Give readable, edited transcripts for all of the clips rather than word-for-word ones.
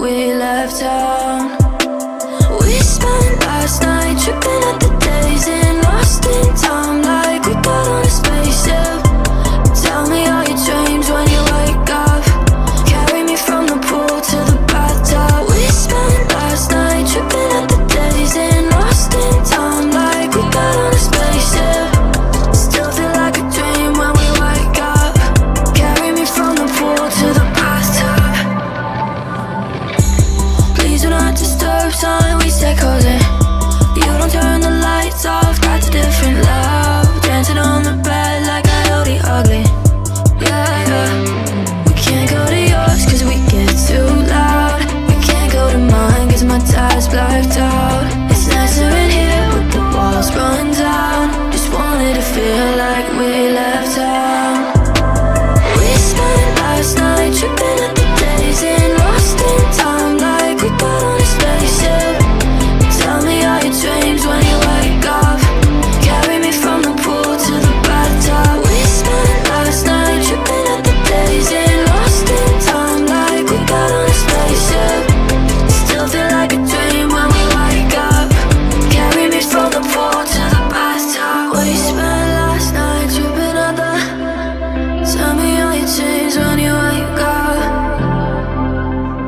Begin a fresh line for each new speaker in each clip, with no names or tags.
we left town. We spent last night tripping at the Daze and lost in time like we got on a spaceship. Tell me all your dreams when you wake up. Carry me from the pool to the bathtub. We spent last night tripping at the Daze and lost in time like we got on a spaceship. Still feel like a dream when we wake up. Carry me from the pool to the bathtub. Please do not disturb, son, we stay cozy. You don't turn the lights off, that's a different love. Dancing on the bed like Coyote Ugly. Yeah, yeah. We can't go to yours cause we get too loud. We can't go to mine cause my tire's blacked out. It's nicer in here with the walls run down. Just wanted to feel like we left town. We spent last night tripping at the Daze and lost in time like we got on a spaceship. Tell me all your dreams when you wake up. Carry me from the pool to the bathtub. We spent last night tripping at the Daze and lost in time like we got on a spaceship. Still feel like a dream when we wake up. Carry me from the pool to the bathtub. We spent last night tripping at the. Tell me all your dreams when you wake up.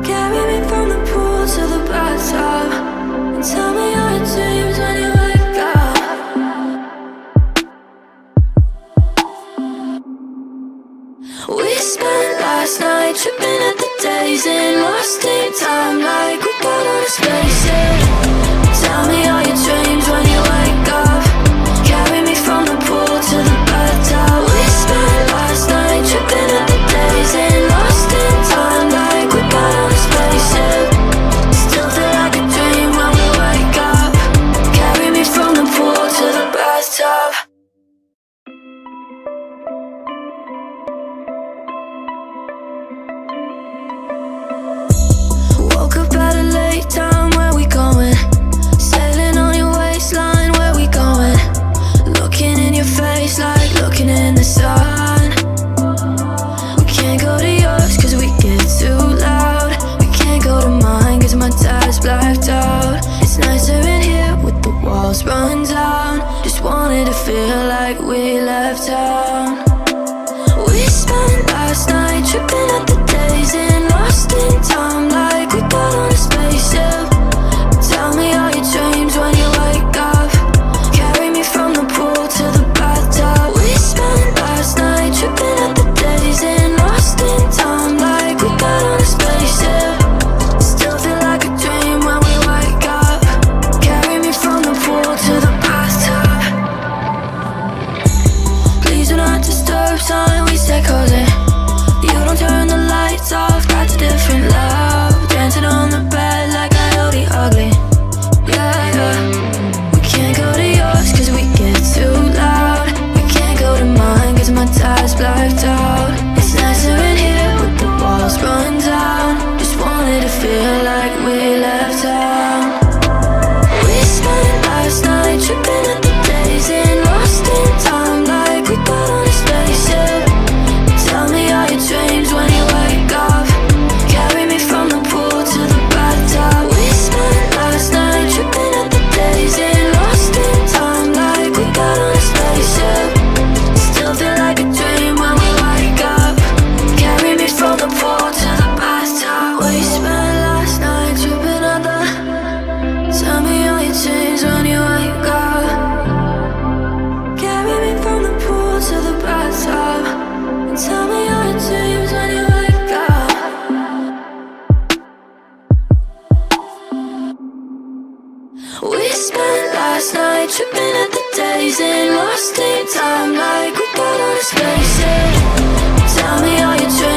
Carry me from the pool to the bathtub. Tell me all your dreams when you wake up. We spent last night tripping at the Daze and lost in time like we got on a spaceship. Tell me all your dreams when you wake up. Carry me from the pool to the bathtub. We spent last night tripping at the Daze and lost in time like we got on a spaceship. Still feel like a dream when we wake up. Carry me from the pool to the bathtub. Woke up at a late time, where we going? Sailing on your waistline, where we going? Looking in your face like looking in the sun. We can't go to yours cause we get too loud. We can't go to mine cause my tire's blacked out. It's nicer in here with the walls run down. Just wanted to feel like we left town. We spent last night tripping at the Daze and lost in time like we got on a spaceship. Tell me all your dreams when you wake up. Carry me from the pool to the bathtub. We spent last night tripping at the Daze and lost in time like we got on a spaceship. Still feel like a dream when we wake up. Carry me from the pool to the bathtub. Please do not disturb, son, we stay cozy. You don't turn the lights off, that's a different love. Dancing on the bed like Coyote Ugly. Yeah, yeah. We can't go to yours cause we get too loud. We can't go to mine cause my tire's blacked out. It's nicer in here with the walls run down. Just wanted to feel like we left town. We spent last night tripping at the Daze and lost in time like we got on a spaceship. Tell me all your dreams when you wake up. Carry me from the pool to the bathtub. We spent last night tripping at the Daze and lost in time like we got on a spaceship. Still feel like a dream when we wake up. Carry me from the pool to the bathtub. We spent last night tripping at the. Tell me all your dreams when you wake up. Carry me from the pool to the bathtub. Tell me all your dreams when you wake up. We spent last night tripping at the Daze and lost in time like we got on a spaceship. Tell me all your dreams